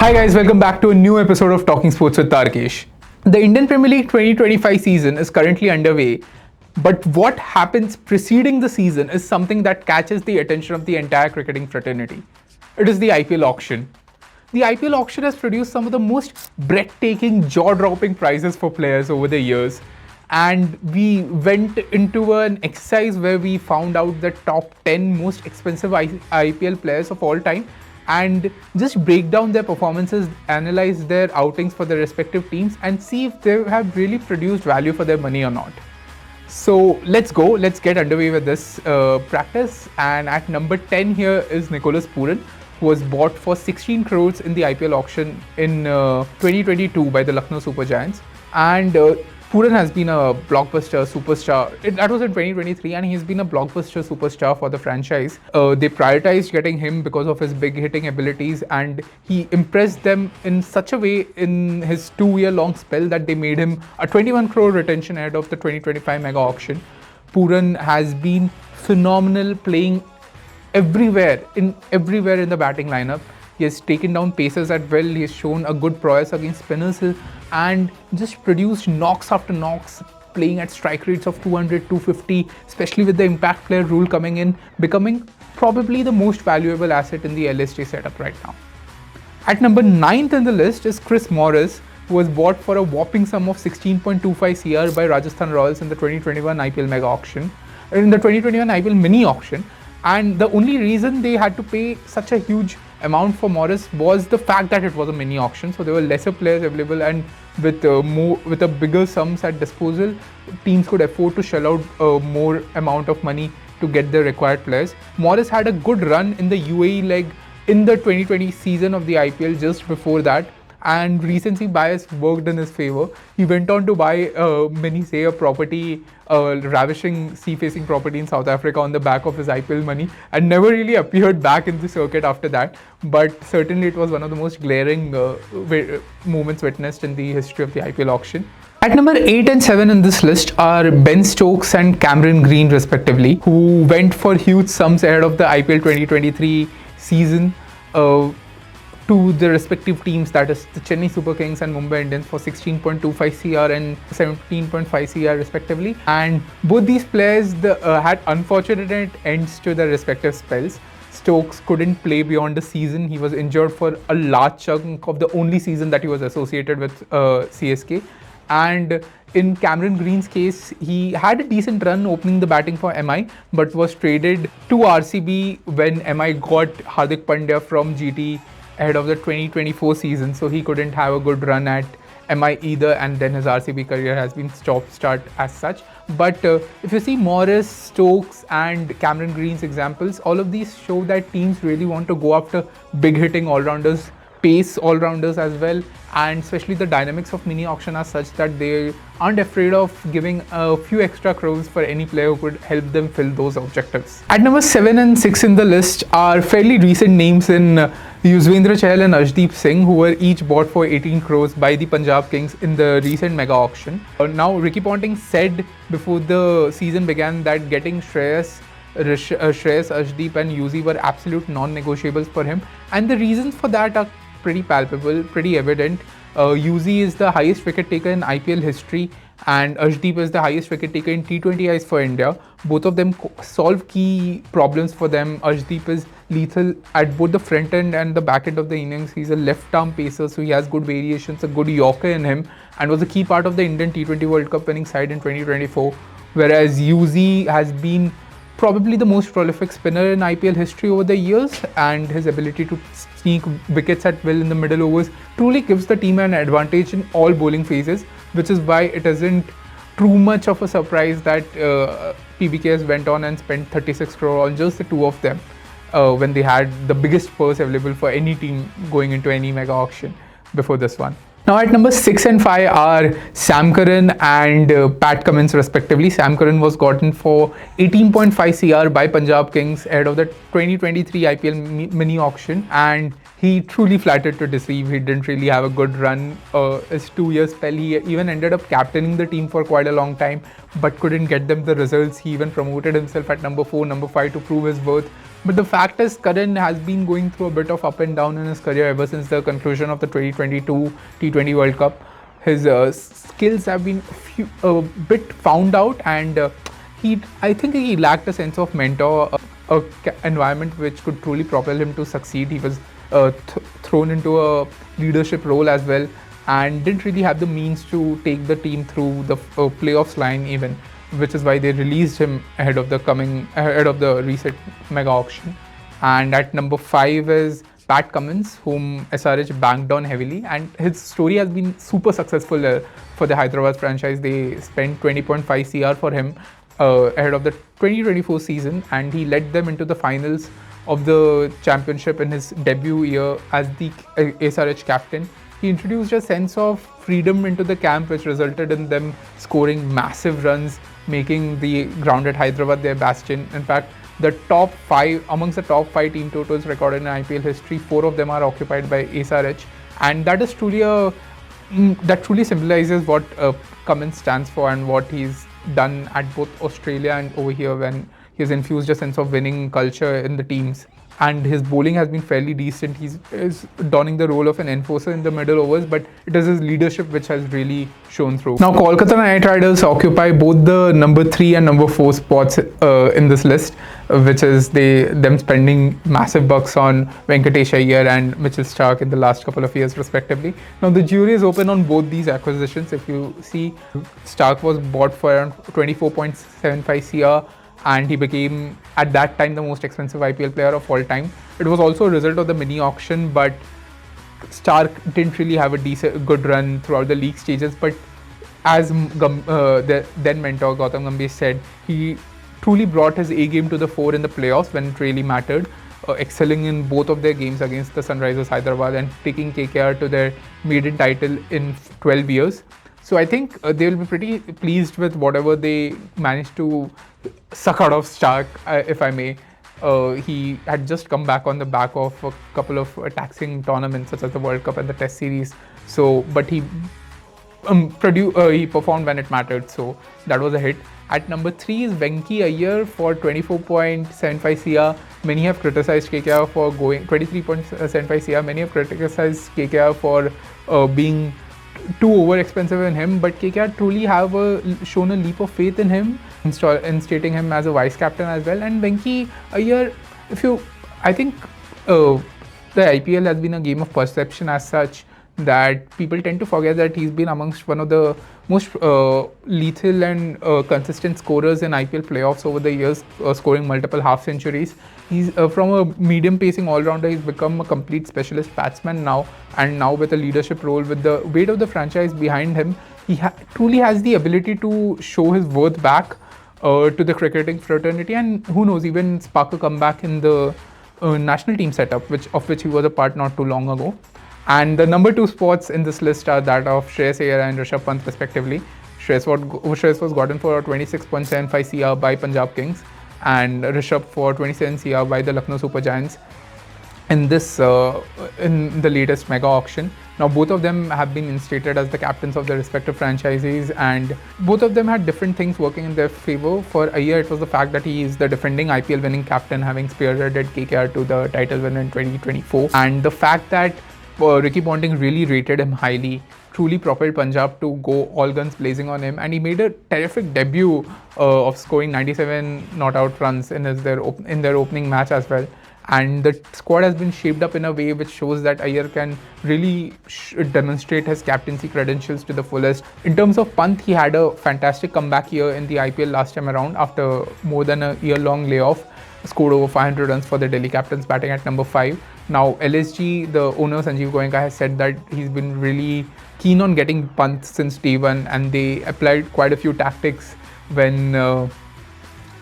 Hi guys, welcome back to a new episode of Talking Sports with Tarkesh. The Indian Premier League 2025 season is currently underway, but what happens preceding the season is something that catches the attention of the entire cricketing fraternity. It is the IPL auction. The IPL auction has produced some of the most breathtaking, jaw-dropping prizes for players over the years. And we went into an exercise where we found out the top 10 most expensive IPL players of all time and just break down their performances, analyze their outings for their respective teams, and see if they have really produced value for their money or not. So let's get underway with this practice. And at number 10 here is Nicholas Pooran, who was bought for 16 crores in the IPL auction in 2022 by the Lucknow Super Giants. And Pooran has been a blockbuster superstar. That was in 2023, and he's been a blockbuster superstar for the franchise. They prioritized getting him because of his big hitting abilities, and he impressed them in such a way in his 2-year-long spell that they made him a 21 crore retention ahead of the 2025 mega auction. Pooran has been phenomenal, playing everywhere in the batting lineup. He has taken down pacers at will. He has shown a good prowess against spinners and just produced knocks after knocks, playing at strike rates of 200, 250, especially with the impact player rule coming in, becoming probably the most valuable asset in the LSJ setup right now. At number 9th in the list is Chris Morris, who was bought for a whopping sum of 16.25 CR by Rajasthan Royals in the 2021 IPL mega auction, in the 2021 IPL mini auction. And the only reason they had to pay such a huge amount for Morris was the fact that it was a mini auction, so there were lesser players available, and with a bigger sums at disposal, teams could afford to shell out more amount of money to get the required players. Morris had a good run in the UAE leg in the 2020 season of the IPL just before that, and recency bias worked in his favor. He went on to buy many say a property, a ravishing sea-facing property in South Africa on the back of his IPL money, and never really appeared back in the circuit after that. But certainly it was one of the most glaring moments witnessed in the history of the IPL auction. At number 8 and 7 in this list are Ben Stokes and Cameron Green respectively, who went for huge sums ahead of the IPL 2023 season to the respective teams, that is the Chennai Super Kings and Mumbai Indians, for 16.25 CR and 17.5 CR respectively. And both these players had unfortunate ends to their respective spells. Stokes couldn't play beyond the season. He was injured for a large chunk of the only season that he was associated with CSK. And in Cameron Green's case, he had a decent run opening the batting for MI, but was traded to RCB when MI got Hardik Pandya from GT ahead of the 2024 season, so he couldn't have a good run at MI either, and then his RCB career has been stop-start as such. But if you see Morris, Stokes and Cameron Green's examples, all of these show that teams really want to go after big hitting all-rounders, pace all-rounders as well, and especially the dynamics of mini auction are such that they aren't afraid of giving a few extra crores for any player who could help them fill those objectives. At number 7 and 6 in the list are fairly recent names in Yuzvendra Chahal and Arshdeep Singh, who were each bought for 18 crores by the Punjab Kings in the recent mega auction. Now, Ricky Ponting said before the season began that getting Shreyas, Arshdeep and Yuzi were absolute non-negotiables for him, and the reasons for that are pretty palpable, pretty evident. Yuzi is the highest wicket taker in IPL history, and Arshdeep is the highest wicket taker in T20Is for India. Both of them solve key problems for them. Arshdeep is lethal at both the front end and the back end of the innings. He's a left arm pacer, so he has good variations, a good yorker in him, and was a key part of the Indian T20 World Cup winning side in 2024. Whereas Yuzi has been probably the most prolific spinner in IPL history over the years, and his ability to sneak wickets at will in the middle overs truly gives the team an advantage in all bowling phases, which is why it isn't too much of a surprise that PBKS went on and spent 36 crore on just the two of them when they had the biggest purse available for any team going into any mega auction before this one. Now at number 6 and 5 are Sam Curran and Pat Cummins respectively. Sam Curran was gotten for 18.5 CR by Punjab Kings ahead of the 2023 IPL mini auction, and he truly flattered to deceive. He didn't really have a good run. His 2-year spell, he even ended up captaining the team for quite a long time, but couldn't get them the results. He even promoted himself at number 4, number 5 to prove his worth. But the fact is, Karan has been going through a bit of up and down in his career ever since the conclusion of the 2022 T20 World Cup. His skills have been a bit found out, and I think he lacked a sense of mentor, environment which could truly propel him to succeed. He was thrown into a leadership role as well, and didn't really have the means to take the team through the playoffs line even, which is why they released him ahead of the recent mega auction. And at number 5 is Pat Cummins, whom SRH banked on heavily, and his story has been super successful for the Hyderabad franchise. They spent 20.5 CR for him ahead of the 2024 season, and he led them into the finals of the championship in his debut year as the SRH captain. He introduced a sense of freedom into the camp, which resulted in them scoring massive runs, making the grounded Hyderabad their bastion. In fact, amongst the top five team totals recorded in IPL history, 4 of them are occupied by SRH, and that is that truly symbolizes what Cummins stands for and what he's done at both Australia and over here, when he's infused a sense of winning culture in the teams. And his bowling has been fairly decent. He is donning the role of an enforcer in the middle overs, but it is his leadership which has really shown through. Now, Kolkata Knight Riders occupy both the number 3 and number 4 spots in this list, which is them spending massive bucks on Venkatesh Iyer and Mitchell Stark in the last couple of years, respectively. Now, the jury is open on both these acquisitions. If you see, Stark was bought for around 24.75 CR, and he became at that time the most expensive IPL player of all time. It was also a result of the mini auction, but Stark didn't really have a good run throughout the league stages. But as the then mentor Gautam Gambhir said, he truly brought his A game to the fore in the playoffs when it really mattered, excelling in both of their games against the Sunrisers Hyderabad and taking KKR to their maiden title in 12 years. So I think they will be pretty pleased with whatever they managed to suck out of Stark, if I may. He had just come back on the back of a couple of taxing tournaments such as the World Cup and the Test Series. But he performed when it mattered, so that was a hit. At number 3 is Venki Iyer for 24.75 CR. Many have criticized KKR for going 23.75 CR. Many have criticized KKR for being too over expensive in him, but KKR truly have shown a leap of faith in him, instating him as a vice captain as well. And Venki Iyer, I think the IPL has been a game of perception as such, that people tend to forget that he's been amongst one of the most lethal and consistent scorers in IPL playoffs over the years, scoring multiple half centuries. He's from a medium pacing all-rounder, he's become a complete specialist batsman now, and now with a leadership role, with the weight of the franchise behind him, he truly has the ability to show his worth back to the cricketing fraternity, and who knows, even spark a comeback in the national team setup, of which he was a part not too long ago. And the number 2 spots in this list are that of Shreyas Iyer and Rishabh Pant respectively. Shreyas was gotten for 26.75 CR by Punjab Kings, and Rishabh for 27 CR by the Lucknow Super Giants in the latest mega auction. Now, both of them have been instated as the captains of their respective franchises, and both of them had different things working in their favor. For Iyer, it was the fact that he is the defending IPL winning captain, having spearheaded KKR to the title win in 2024, and the fact that Ricky Ponting really rated him highly truly propelled Punjab to go all guns blazing on him, and he made a terrific debut of scoring 97 not out runs in their opening match as well. And the squad has been shaped up in a way which shows that Iyer can really demonstrate his captaincy credentials to the fullest. In terms of Pant, he had a fantastic comeback year in the IPL last time around after more than a year-long layoff. Scored over 500 runs for the Delhi Capitals, batting at number 5. Now, LSG, the owner Sanjeev Goenka, has said that he's been really keen on getting Pant since day one, and they applied quite a few tactics when,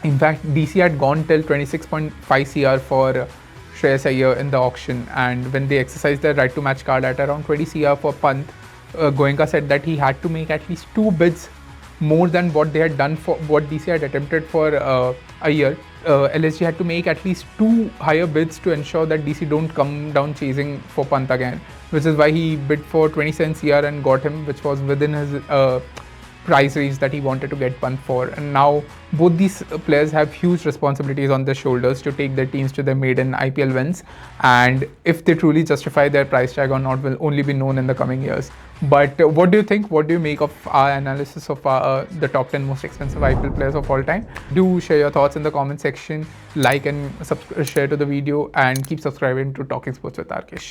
in fact, DC had gone till 26.5 CR for Shreyas Iyer in the auction, and when they exercised their right to match card at around 20 CR for Pant, Goenka said that he had to make at least 2 bids more than what they had done for what DC had attempted for Iyer. LSG had to make at least 2 higher bids to ensure that DC don't come down chasing for Pant again, which is why he bid for 27 CR and got him, which was within his prize range that he wanted to get one for. And now both these players have huge responsibilities on their shoulders to take their teams to their maiden IPL wins. And if they truly justify their price tag or not will only be known in the coming years. But what do you think? What do you make of our analysis of the top 10 most expensive IPL players of all time? Do share your thoughts in the comment section, like and share to the video, and keep subscribing to Talking Sports with Tarkesh.